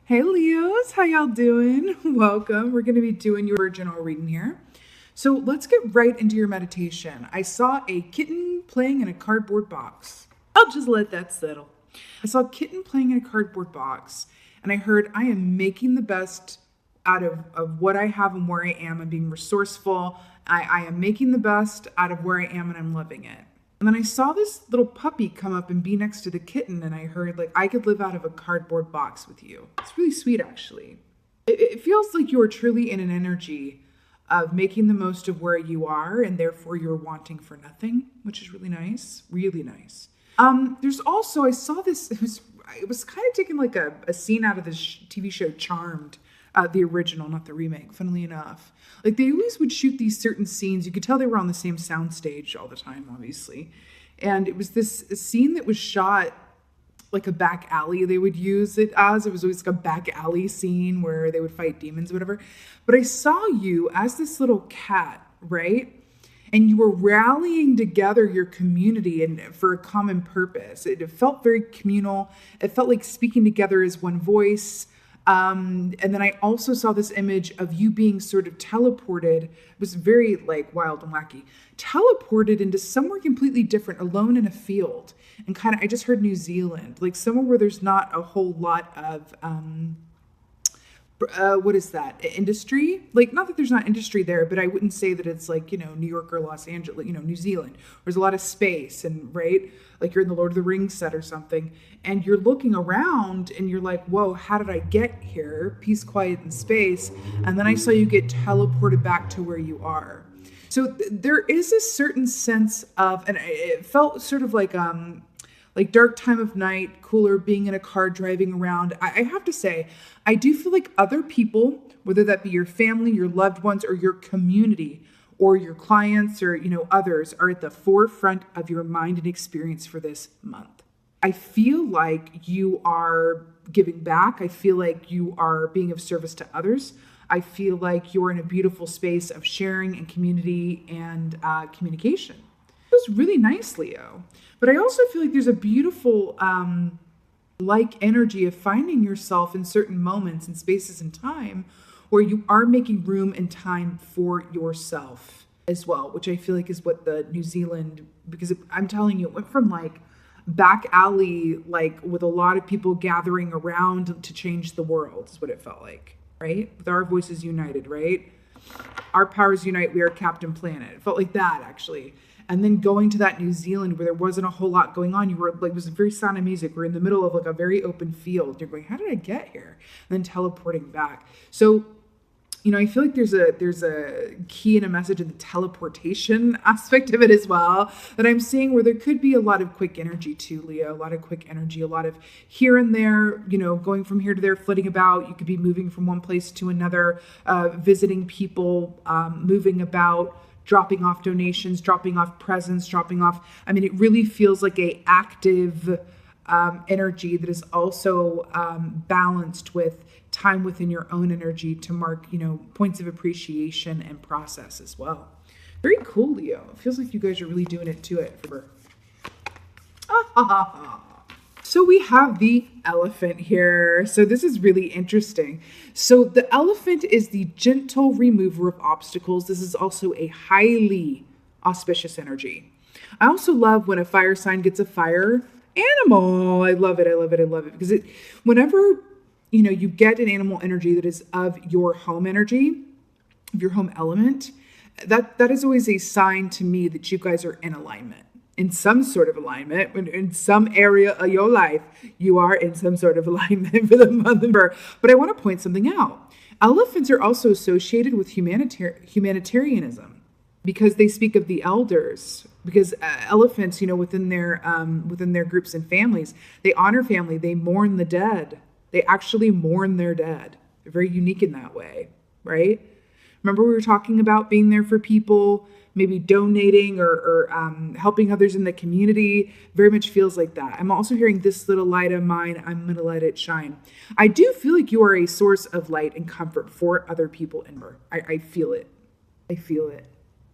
Hey Leos, how y'all doing? Welcome. We're going to be doing your general reading here. So let's get right into your meditation. I saw a kitten playing in a cardboard box. I'll just let that settle. I saw a kitten playing in a cardboard box, and I heard, I am making the best out of what I have and where I am. I'm being resourceful. I am making the best out of where I am, and I'm loving it. And then I saw this little puppy come up and be next to the kitten, and I heard, like, I could live out of a cardboard box with you. It's really sweet, actually. It feels like you are truly in an energy of making the most of where you are, and therefore you're wanting for nothing, which is really nice, really nice. There's also, I saw this, it was kind of taking like a scene out of this TV show Charmed, the original, not the remake, funnily enough. Like, they always would shoot these certain scenes. You could tell they were on the same soundstage all the time, obviously. And it was this scene that was shot like a back alley. They would use it as, it was always like a back alley scene where they would fight demons or whatever. But I saw you as this little cat, right? And you were rallying together your community and for a common purpose. It felt very communal. It felt like speaking together as one voice. And then I also saw this image of you being sort of teleported. It was very like wild and wacky. Teleported into somewhere completely different, alone in a field. And kind of, I just heard New Zealand, like somewhere where there's not a whole lot of, what is that? Industry? Like, not that there's not industry there, but I wouldn't say that it's like, New York or Los Angeles, New Zealand. There's a lot of space and, right? Like you're in the Lord of the Rings set or something, and you're looking around and you're like, whoa, how did I get here? Peace, quiet, and space. And then I saw you get teleported back to where you are. So there is a certain sense of, and it felt sort of like dark time of night, cooler, being in a car driving around. I have to say, I do feel like other people, whether that be your family, your loved ones, or your community, or your clients, or others, are at the forefront of your mind and experience for this month. I feel like you are giving back. I feel like you are being of service to others. I feel like you're in a beautiful space of sharing and community and communication. It feels really nice, Leo. But I also feel like there's a beautiful energy of finding yourself in certain moments and spaces and time where you are making room and time for yourself as well, which I feel like is what the New Zealand, because I'm telling you, it went from like back alley, like with a lot of people gathering around to change the world is what it felt like, right? With our voices united, right? Our powers unite, we are Captain Planet. It felt like that, actually. And then going to that New Zealand where there wasn't a whole lot going on, you were like, it was very sound of music. We're in the middle of like a very open field. You're going, how did I get here? And then teleporting back. So, I feel like there's a key and a message in the teleportation aspect of it as well that I'm seeing, where there could be a lot of quick energy too, Leo, a lot of quick energy, a lot of here and there, going from here to there, flitting about. You could be moving from one place to another, visiting people, moving about, dropping off donations, dropping off presents, it really feels like a active energy that is also balanced with time within your own energy to mark, points of appreciation and process as well. Very cool, Leo. It feels like you guys are really doing it to it. So we have the elephant here. So this is really interesting. So the elephant is the gentle remover of obstacles. This is also a highly auspicious energy. I also love when a fire sign gets a fire animal. I love it. Because whenever, you get an animal energy that is of your home energy, of your home element, that is always a sign to me that you guys are in alignment. In some sort of alignment, in some area of your life, you are in some sort of alignment for the month of November. But I want to point something out. Elephants are also associated with humanitarianism because they speak of the elders. Because elephants, within their groups and families, they honor family. They mourn the dead. They actually mourn their dead. They're very unique in that way, right? Remember we were talking about being there for people, maybe donating or helping others in the community. Very much feels like that. I'm also hearing this little light of mine, I'm going to let it shine. I do feel like you are a source of light and comfort for other people in her. I feel it. I feel it.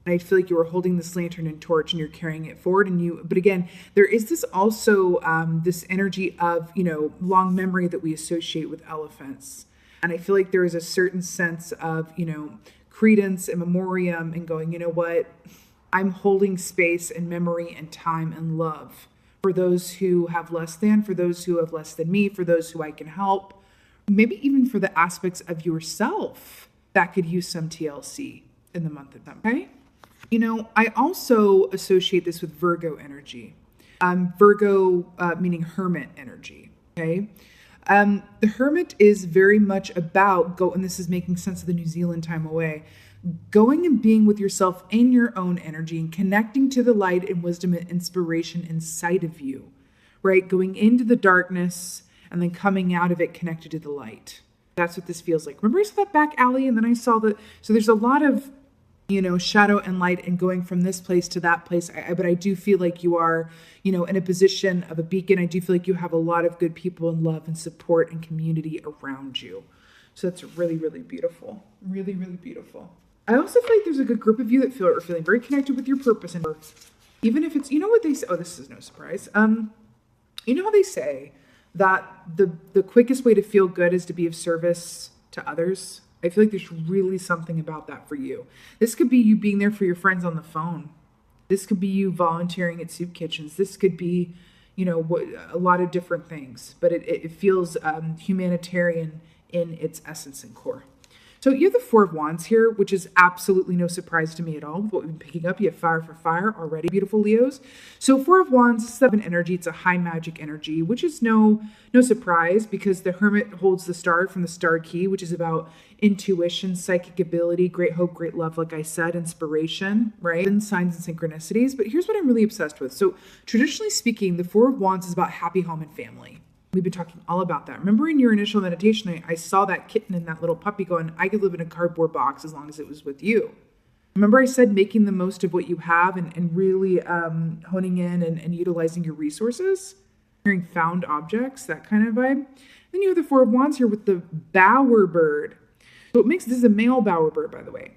And I feel like you were holding this lantern and torch and you're carrying it forward. But again, there is this also this energy of, long memory that we associate with elephants. And I feel like there is a certain sense of, credence and memoriam and going, you know what? I'm holding space and memory and time and love for those who have less than, for those who have less than me, for those who I can help, maybe even for the aspects of yourself that could use some TLC in the month of November. Okay? I also associate this with Virgo energy. Virgo meaning hermit energy. Okay? The hermit is very much about and this is making sense of the New Zealand time away, going and being with yourself in your own energy and connecting to the light and wisdom and inspiration inside of you, right? Going into the darkness and then coming out of it connected to the light. That's what this feels like. Remember I saw that back alley and then I saw so there's a lot of, shadow and light and going from this place to that place. But I do feel like you are, in a position of a beacon. I do feel like you have a lot of good people and love and support and community around you. So that's really, really beautiful. Really, really beautiful. I also feel like there's a good group of you that are feeling very connected with your purpose. And even if it's, what they say, this is no surprise. You know how they say that the quickest way to feel good is to be of service to others? I feel like there's really something about that for you. This could be you being there for your friends on the phone. This could be you volunteering at soup kitchens. This could be, a lot of different things. But it feels humanitarian in its essence and core. So you have the Four of Wands here, which is absolutely no surprise to me at all. What we've been picking up, you have fire for fire already, beautiful Leos. So Four of Wands, 7 energy. It's a high magic energy, which is no surprise because the Hermit holds the star from the star key, which is about intuition, psychic ability, great hope, great love, like I said, inspiration, right? And signs and synchronicities. But here's what I'm really obsessed with. So traditionally speaking, the Four of Wands is about happy home and family. We've been talking all about that. Remember in your initial meditation, I saw that kitten and that little puppy going, I could live in a cardboard box as long as it was with you. Remember I said making the most of what you have and really honing in and utilizing your resources? Hearing found objects, that kind of vibe. Then you have the Four of Wands here with the bowerbird. So this is a male bowerbird, by the way.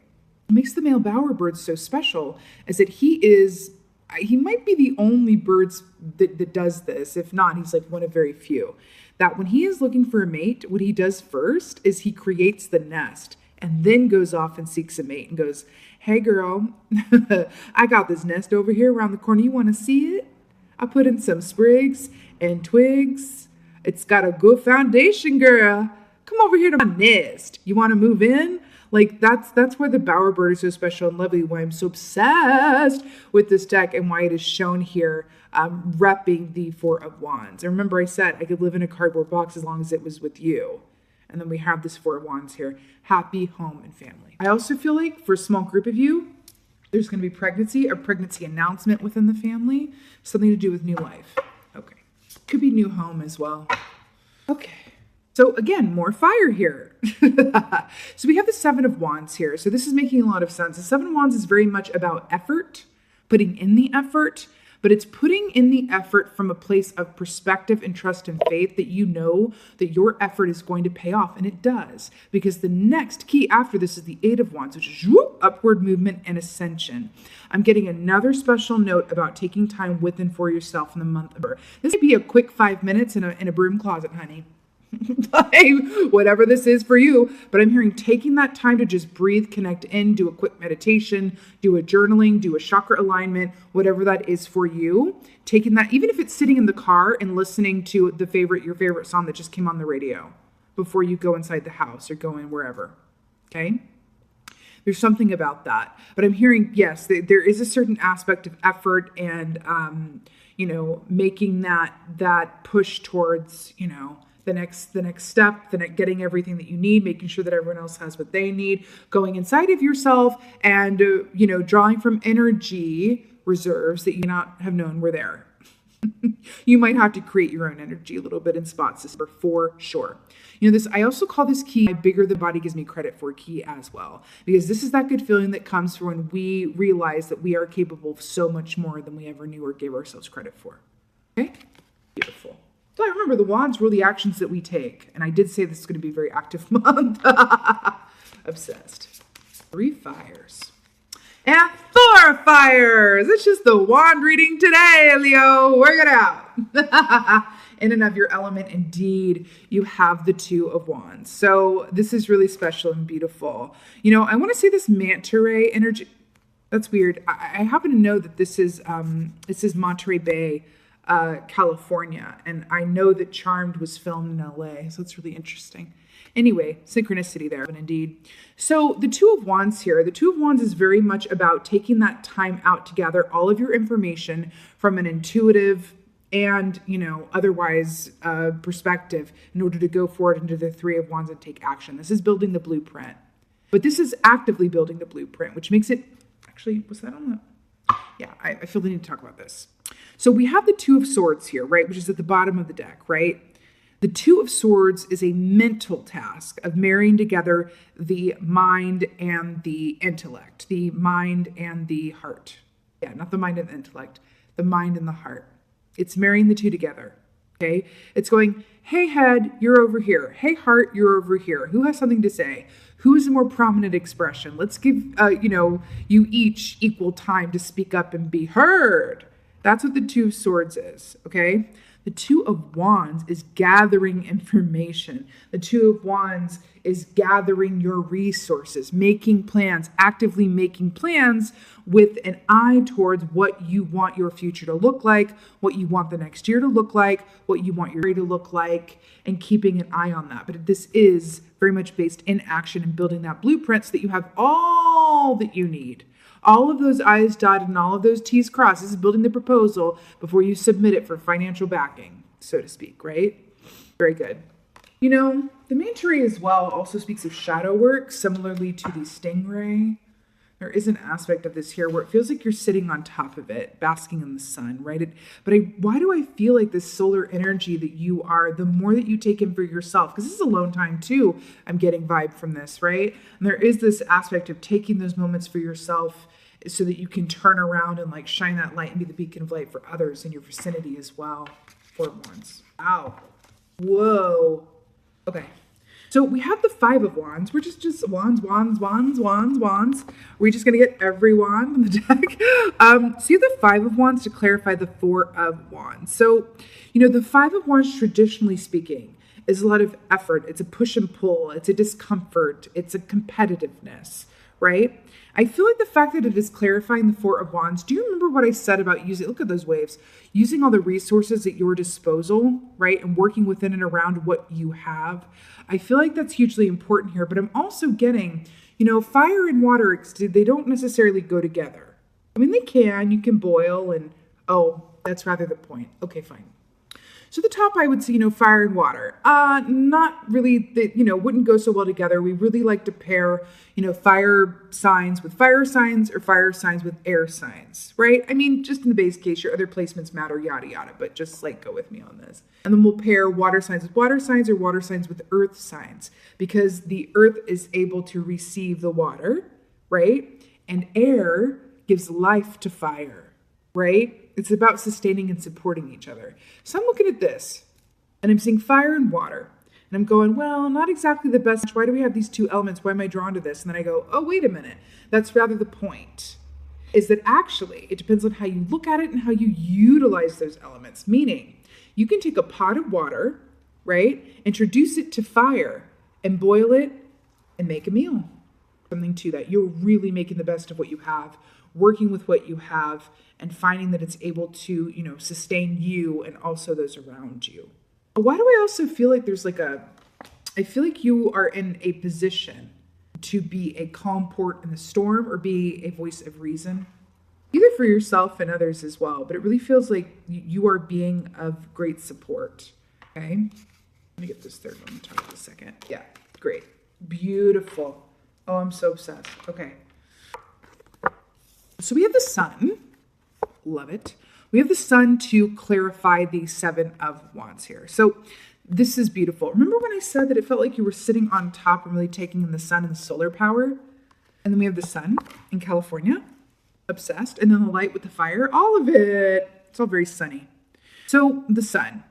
What makes the male bowerbird so special is that he might be the only bird that does this. If not, he's like one of very few. That when he is looking for a mate, what he does first is he creates the nest and then goes off and seeks a mate and goes, hey girl, I got this nest over here around the corner. You want to see it? I put in some sprigs and twigs. It's got a good foundation, girl. Come over here to my nest. You want to move in? Like that's why the bowerbird is so special and lovely, why I'm so obsessed with this deck and why it is shown here repping the Four of Wands. And remember I said I could live in a cardboard box as long as it was with you. And then we have this Four of Wands here, happy home and family. I also feel like for a small group of you, there's going to be a pregnancy announcement within the family, something to do with new life. Okay. Could be new home as well. Okay. So again, more fire here. So we have the Seven of Wands here. So this is making a lot of sense. The Seven of Wands is very much about effort, putting in the effort, but it's putting in the effort from a place of perspective and trust and faith that you know that your effort is going to pay off. And it does, because the next key after this is the Eight of Wands, which is upward movement and ascension. I'm getting another special note about taking time with and for yourself in the month of November. This could be a quick 5 minutes in a broom closet, honey. Whatever this is for you, but I'm hearing taking that time to just breathe, connect in, do a quick meditation, do a journaling, do a chakra alignment, whatever that is for you. Taking that, even if it's sitting in the car and listening to your favorite song that just came on the radio before you go inside the house or go in wherever. Okay. There's something about that, but I'm hearing, yes, there is a certain aspect of effort and, making that push towards, the next step, getting everything that you need, making sure that everyone else has what they need, going inside of yourself and, drawing from energy reserves that you not have known were there. You might have to create your own energy a little bit in spots for sure. I also call this key my bigger the body gives me credit for key as well, because this is that good feeling that comes from when we realize that we are capable of so much more than we ever knew or gave ourselves credit for. Okay? Beautiful. So I remember the wands rule the actions that we take. And I did say this is going to be a very active month. Obsessed. 3 fires. And 4 of fires. It's just the wand reading today, Leo. Work it out. In and of your element, indeed, you have the 2 of wands. So this is really special and beautiful. You know, I want to say this manta ray energy. That's weird. I happen to know that this is Monterey Bay, California. And I know that Charmed was filmed in LA. So it's really interesting. Anyway, synchronicity there, but indeed. So the 2 of wands here, the 2 of wands is very much about taking that time out to gather all of your information from an intuitive and, you know, otherwise perspective in order to go forward into the 3 of wands and take action. This is building the blueprint. But this is actively building the blueprint, which makes it, actually, was that on the, yeah, I feel the need to talk about this. So we have the 2 of swords here, right, which is at the bottom of the deck, right? The 2 of swords is a mental task of marrying together the mind and the intellect, the mind and the heart. Yeah, not the mind and the intellect, the mind and the heart. It's marrying the 2 together, okay? It's going, hey, head, you're over here. Hey, heart, you're over here. Who has something to say? Who is a more prominent expression? Let's give, you each equal time to speak up and be heard. That's what the 2 of swords is, okay? The 2 of wands is gathering information. The 2 of wands is gathering your resources, making plans, actively making plans with an eye towards what you want your future to look like, what you want the next year to look like, what you want your year to look like, and keeping an eye on that. But this is very much based in action and building that blueprint so that you have all that you need. All of those I's dotted and all of those T's crossed. This is building the proposal before you submit it for financial backing, so to speak, right? Very good. You know, the manta ray as well also speaks of shadow work, similarly to the stingray. There is an aspect of this here where it feels like you're sitting on top of it, basking in the sun, right? Why do I feel like this solar energy that you are, the more that you take in for yourself, because this is alone time too, I'm getting vibe from this, right? And there is this aspect of taking those moments for yourself so that you can turn around and like shine that light and be the beacon of light for others in your vicinity as well. 4 of wands. Wow. Whoa. Okay. So we have the 5 of wands. We're just wands. We're just going to get every wand in the deck. So you have the 5 of wands to clarify the 4 of wands. So, you know, the 5 of wands, traditionally speaking, is a lot of effort. It's a push and pull. It's a discomfort. It's a competitiveness, right? I feel like the fact that it is clarifying the 4 of wands, do you remember what I said about using, look at those waves, using all the resources at your disposal, right? And working within and around what you have. I feel like that's hugely important here, but I'm also getting, you know, fire and water, they don't necessarily go together. I mean, they can, you can boil and, oh, that's rather the point. Okay, fine. So the top, I would say, you know, fire and water. Not really, wouldn't go so well together. We really like to pair, you know, fire signs with fire signs or fire signs with air signs, right? I mean, just in the base case, your other placements matter, yada, yada, but just like go with me on this. And then we'll pair water signs with water signs or water signs with earth signs because the earth is able to receive the water, right? And air gives life to fire, right? It's about sustaining and supporting each other. So I'm looking at this and I'm seeing fire and water. And I'm going, well, not exactly the best. Why do we have these 2 elements? Why am I drawn to this? And then I go, oh, wait a minute. That's rather the point. Is that actually it depends on how you look at it and how you utilize those elements. Meaning you can take a pot of water, right? Introduce it to fire and boil it and make a meal. Something to that. You're really making the best of what you have, working with what you have, and finding that it's able to, you know, sustain you and also those around you. Why do I also feel like I feel like you are in a position to be a calm port in the storm or be a voice of reason, either for yourself and others as well. But it really feels like you are being of great support. Okay. Let me get this third one. Talk about a second. Yeah. Great. Beautiful. Oh, I'm so obsessed. Okay. So we have the sun. Love it. We have the sun to clarify the 7 of wands here. So this is beautiful. Remember when I said that it felt like you were sitting on top and really taking in the sun and the solar power? And then we have the sun in California, obsessed. And then the light with the fire, all of it. It's all very sunny. So the sun.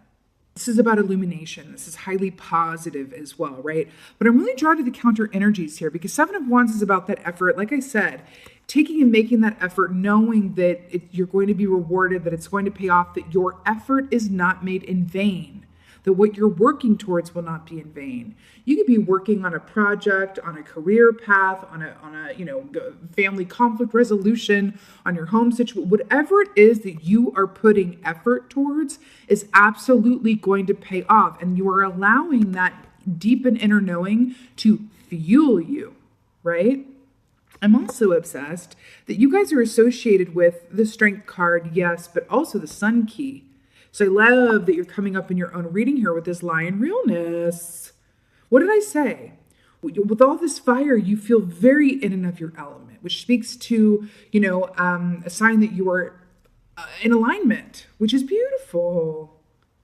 This is about illumination. This is highly positive as well, right? But I'm really drawn to the counter energies here because Seven of Wands is about that effort. Like I said, taking and making that effort, knowing that you're going to be rewarded, that it's going to pay off, that your effort is not made in vain, that what you're working towards will not be in vain. You could be working on a project, on a career path, on a family conflict resolution, on your home situation, whatever it is that you are putting effort towards is absolutely going to pay off. And you are allowing that deep and inner knowing to fuel you, right? I'm also obsessed that you guys are associated with the Strength card, yes, but also the Sun key. So I love that you're coming up in your own reading here with this Lion realness. What did I say? With all this fire, you feel very in and of your element, which speaks to, a sign that you are in alignment, which is beautiful.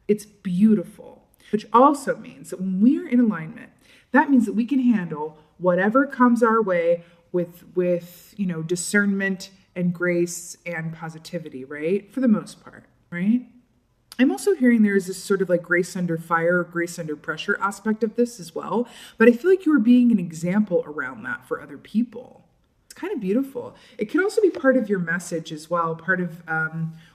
It's beautiful, which also means that when we are in alignment, that means that we can handle whatever comes our way with discernment and grace and positivity, right? For the most part, right? I'm also hearing there is this sort of like grace under fire, grace under pressure aspect of this as well. But I feel like you are being an example around that for other people. It's kind of beautiful. It could also be part of your message as well, part of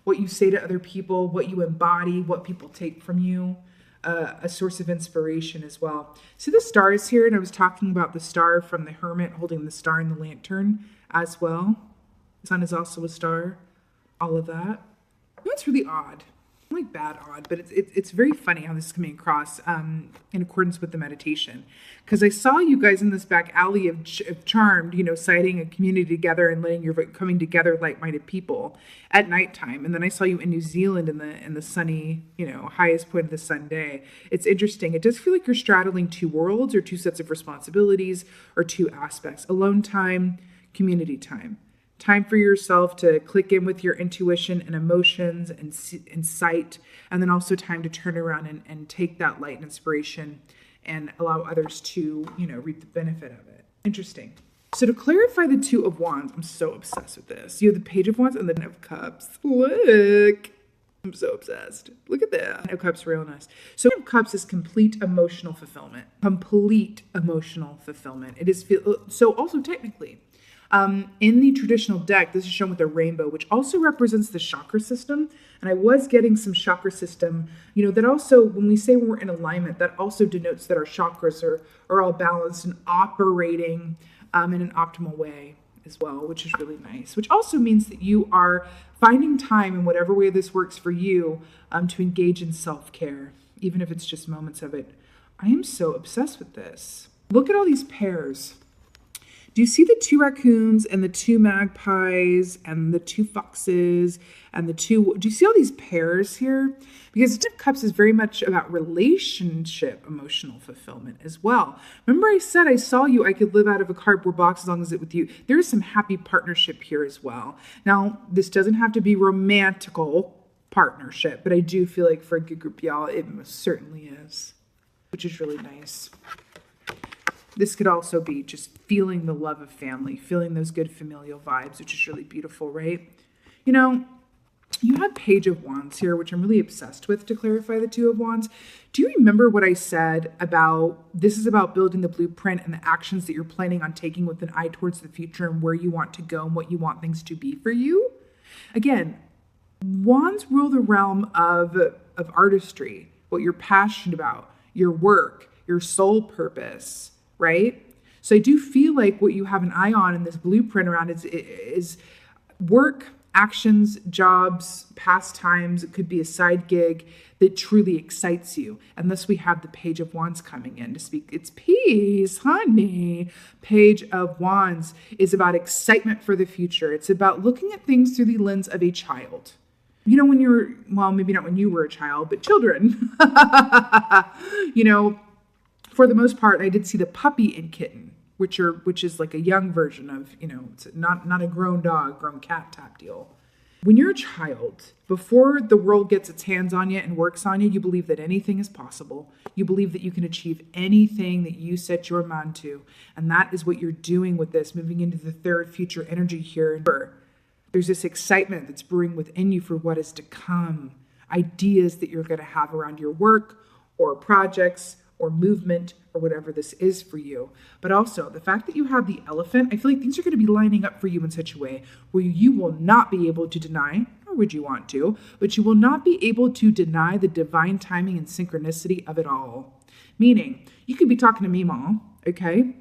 what you say to other people, what you embody, what people take from you, a source of inspiration as well. See the stars here, and I was talking about the star from the Hermit holding the star in the lantern as well. The sun is also a star, all of that. That's really odd. Like bad odd, but it's very funny how this is coming across in accordance with the meditation, because I saw you guys in this back alley of Charmed, citing a community together and letting your coming together like-minded people at nighttime, and then I saw you in New Zealand in the sunny, highest point of the sun day. It's interesting. It does feel like you're straddling two worlds or two sets of responsibilities or two aspects: alone time, community time. Time for yourself to click in with your intuition and emotions and sight, and then also time to turn around and take that light and inspiration and allow others to, reap the benefit of it. Interesting. So to clarify the Two of Wands, I'm so obsessed with this. You have the Page of Wands and the Ten of Cups. Look. I'm so obsessed. Look at that. Ten of Cups, real nice. So Ten of Cups is complete emotional fulfillment. Complete emotional fulfillment. It is so also technically. In the traditional deck, this is shown with a rainbow, which also represents the chakra system. And I was getting some chakra system, that also, when we say we're in alignment, that also denotes that our chakras are all balanced and operating in an optimal way as well, which is really nice. Which also means that you are finding time in whatever way this works for you to engage in self-care, even if it's just moments of it. I am so obsessed with this. Look at all these pairs. Do you see the two raccoons and the two magpies and the two foxes and do you see all these pairs here? Because the Ten of Cups is very much about relationship, emotional fulfillment as well. Remember I said I saw you, I could live out of a cardboard box as long as it's with you. There is some happy partnership here as well. Now, this doesn't have to be romantical partnership, but I do feel like for a good group, y'all, it most certainly is, which is really nice. This could also be just feeling the love of family, feeling those good familial vibes, which is really beautiful, right? You have Page of Wands here, which I'm really obsessed with to clarify the Two of Wands. Do you remember what I said about this is about building the blueprint and the actions that you're planning on taking with an eye towards the future and where you want to go and what you want things to be for you? Again, Wands rule the realm of artistry, what you're passionate about, your work, your soul purpose, right? So I do feel like what you have an eye on in this blueprint around is work, actions, jobs, pastimes. It could be a side gig that truly excites you. And thus we have the Page of Wands coming in to speak. It's peace, honey. Page of Wands is about excitement for the future. It's about looking at things through the lens of a child. When you're, well, maybe not when you were a child, but children, for the most part, I did see the puppy and kitten, which is like a young version of, it's not a grown dog, grown cat type deal. When you're a child, before the world gets its hands on you and works on you, you believe that anything is possible. You believe that you can achieve anything that you set your mind to. And that is what you're doing with this, moving into the third future energy here. There's this excitement that's brewing within you for what is to come. ideas that you're going to have around your work or projects or movement or whatever this is for you. But also the fact that you have the elephant, I feel like things are going to be lining up for you in such a way where you will not be able to deny, or would you want to, but you will not be able to deny the divine timing and synchronicity of it all. Meaning, you could be talking to Meemaw, okay,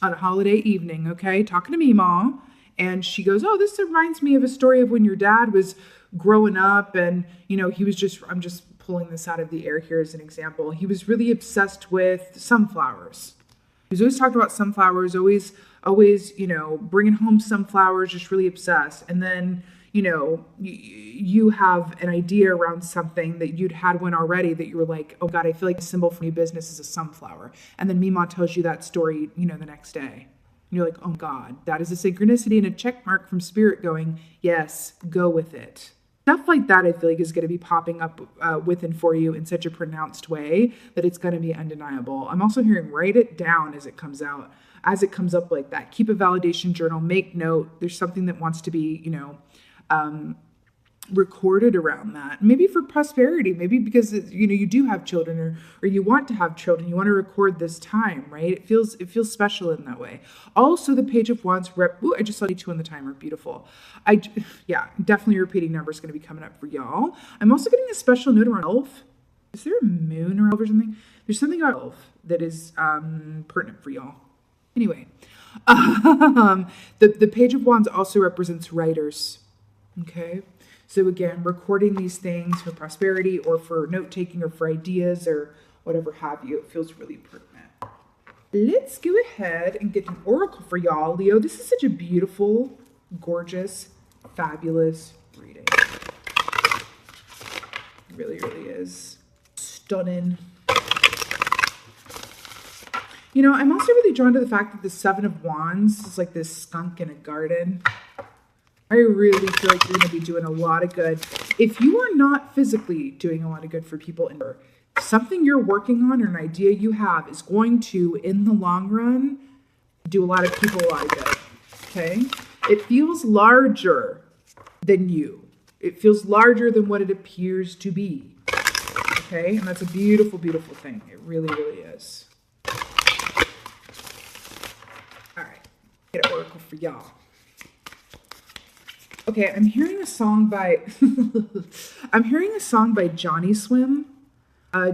on a holiday evening, okay, talking to Meemaw, and she goes, oh, this reminds me of a story of when your dad was growing up, and, you know, he was just, I'm just pulling this out of the air here as an example. He was really obsessed with sunflowers. He was always talking about sunflowers, always, you know, bringing home sunflowers, just really obsessed. And then, you know, you have an idea around something that you'd had one already that you were like, oh God, I feel like the symbol for new business is a sunflower. And then Meemaw tells you that story, you know, the next day. And you're like, oh God, that is a synchronicity and a check mark from spirit going, yes, go with it. Stuff like that, I feel like, is going to be popping up within for you in such a pronounced way that it's going to be undeniable. I'm also hearing write it down as it comes out, as it comes up like that. Keep a validation journal, make note. There's something that wants to be, you know, recorded around that. Maybe for prosperity, maybe because, you know, you do have children or you want to have children. You want to record this time, right? It feels special in that way. Also, the Page of Wands I just saw 2 on the timer. Beautiful. Yeah, definitely repeating number is going to be coming up for y'all. I'm also getting a special note around elf. Is there a moon or elf or something? There's something about elf that is pertinent for y'all. Anyway, the Page of Wands also represents writers. Okay. So again, recording these things for prosperity or for note-taking or for ideas or whatever have you, it feels really pertinent. Let's go ahead and get an oracle for y'all, Leo. This is such a beautiful, gorgeous, fabulous reading. It really, really is. Stunning. You know, I'm also really drawn to the fact that the 7 of Wands is like this skunk in a garden. I really feel like you're going to be doing a lot of good. If you are not physically doing a lot of good for people, something you're working on or an idea you have is going to, in the long run, do a lot of people a lot of good. Okay? It feels larger than you. It feels larger than what it appears to be. Okay? And that's a beautiful, beautiful thing. It really, really is. All right. Get an oracle for y'all. Okay, I'm hearing a song by Johnny Swim.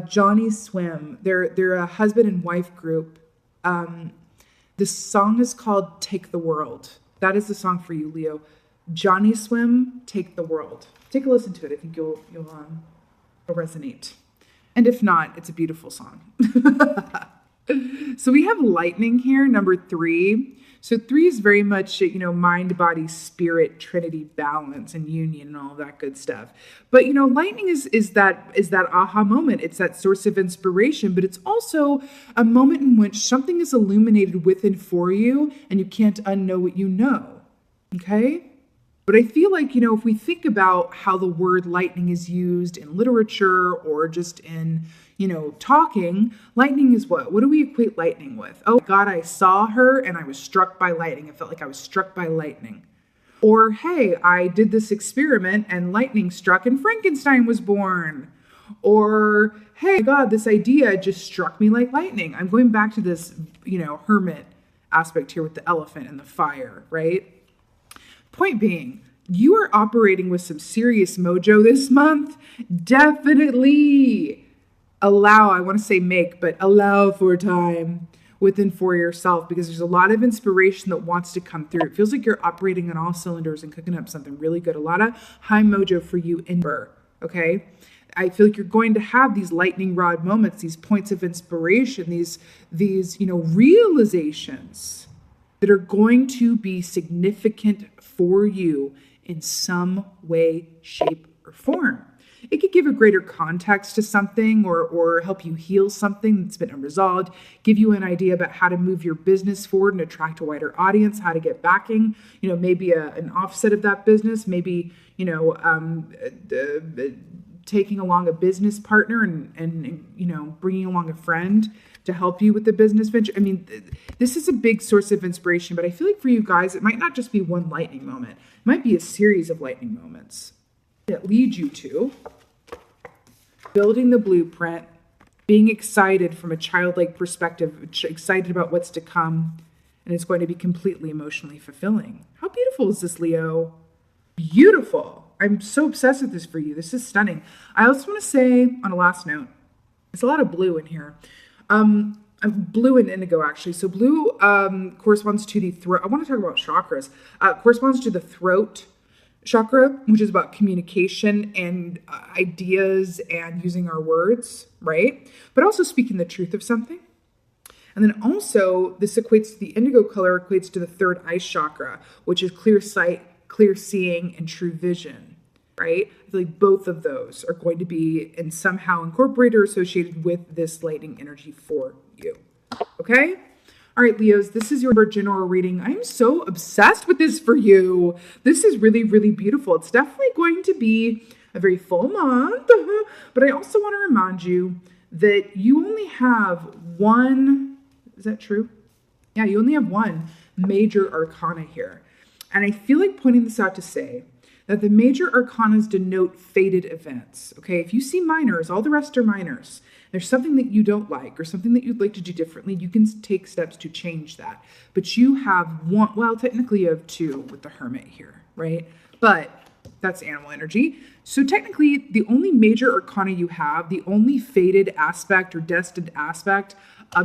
Johnny Swim. They're a husband and wife group. The song is called Take the World. That is the song for you, Leo. Johnny Swim, Take the World. Take a listen to it. I think you'll resonate. And if not, it's a beautiful song. So we have lightning here, number 3. So 3 is very much, you know, mind, body, spirit, trinity, balance, and union, and all that good stuff. But, you know, lightning is that aha moment. It's that source of inspiration, but it's also a moment in which something is illuminated within for you, and you can't unknow what you know. Okay? But I feel like, you know, if we think about how the word lightning is used in literature or just in, you know, talking, lightning is what? What do we equate lightning with? Oh God, I saw her and I was struck by lightning. I felt like I was struck by lightning. Or, hey, I did this experiment and lightning struck and Frankenstein was born. Or, hey, God, this idea just struck me like lightning. I'm going back to this, you know, hermit aspect here with the elephant and the fire, right? Point being, you are operating with some serious mojo this month. Definitely allow for time within for yourself, because there's a lot of inspiration that wants to come through. It feels like you're operating on all cylinders and cooking up something really good. A lot of high mojo for you in Burr, okay? I feel like you're going to have these lightning rod moments, these points of inspiration, these you know, realizations that are going to be significant for you in some way, shape, or form. It could give a greater context to something or help you heal something that's been unresolved, give you an idea about how to move your business forward and attract a wider audience, how to get backing, you know, maybe an offset of that business, maybe, you know, taking along a business partner and you know, bringing along a friend to help you with the business venture. I mean, this is a big source of inspiration, but I feel like for you guys, it might not just be one lightning moment. It might be a series of lightning moments that lead you to building the blueprint, being excited from a childlike perspective, excited about what's to come, and it's going to be completely emotionally fulfilling. How beautiful is this, Leo? Beautiful. I'm so obsessed with this for you. This is stunning. I also want to say on a last note, there's a lot of blue in here. Blue and indigo, actually. So blue corresponds to the throat. I want to talk about chakras. Corresponds to the throat chakra, which is about communication and ideas and using our words, right? But also speaking the truth of something. And then also, this equates to the indigo color, equates to the third eye chakra, which is clear sight, clear seeing, and true vision, right? I feel like both of those are going to be and somehow incorporated or associated with this lightning energy for you, okay? All right, Leos, this is your general reading. I'm so obsessed with this for you. This is really, really beautiful. It's definitely going to be a very full month, but I also want to remind you that you only have one, is that true? Yeah, you only have one major arcana here. And I feel like pointing this out to say that the major arcanas denote fated events, okay? If you see minors, all the rest are minors. There's something that you don't like or something that you'd like to do differently, you can take steps to change that. But you have one, well, technically you have two with the Hermit here, right? But that's animal energy. So technically the only major arcana you have, the only fated aspect or destined aspect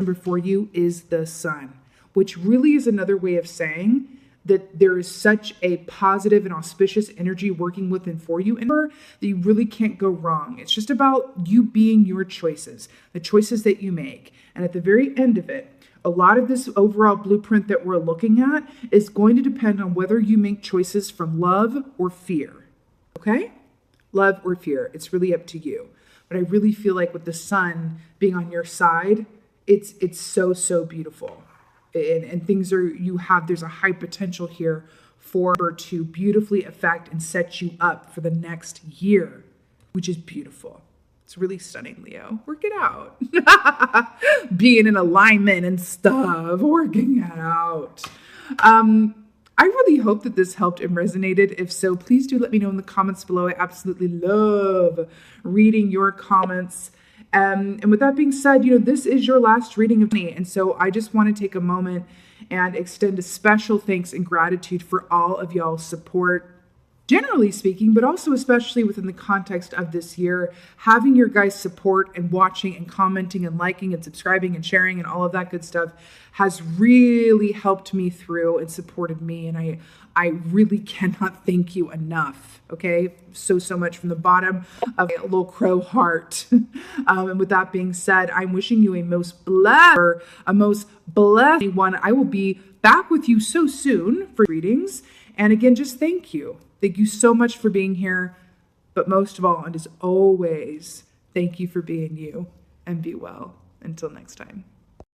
before you is the Sun, which really is another way of saying that there is such a positive and auspicious energy working within for you and that you really can't go wrong. It's just about you being your choices, the choices that you make. And at the very end of it, a lot of this overall blueprint that we're looking at is going to depend on whether you make choices from love or fear, okay? Love or fear, it's really up to you. But I really feel like with the Sun being on your side, it's so, so beautiful. And things are, there's a high potential here for her to beautifully affect and set you up for the next year, which is beautiful. It's really stunning, Leo. Work it out. Being in alignment and stuff, working it out. I really hope that this helped and resonated. If so, please do let me know in the comments below. I absolutely love reading your comments. And with that being said, this is your last reading of me. And so I just want to take a moment and extend a special thanks and gratitude for all of y'all's support, generally speaking, but also especially within the context of this year. Having your guys' support and watching and commenting and liking and subscribing and sharing and all of that good stuff has really helped me through and supported me. And I really cannot thank you enough. Okay, so much from the bottom of my little crow heart. And with that being said, I'm wishing you a most blessed one. I will be back with you so soon for readings. And again, just thank you. Thank you so much for being here. But most of all, and as always, thank you for being you, and be well. Until next time.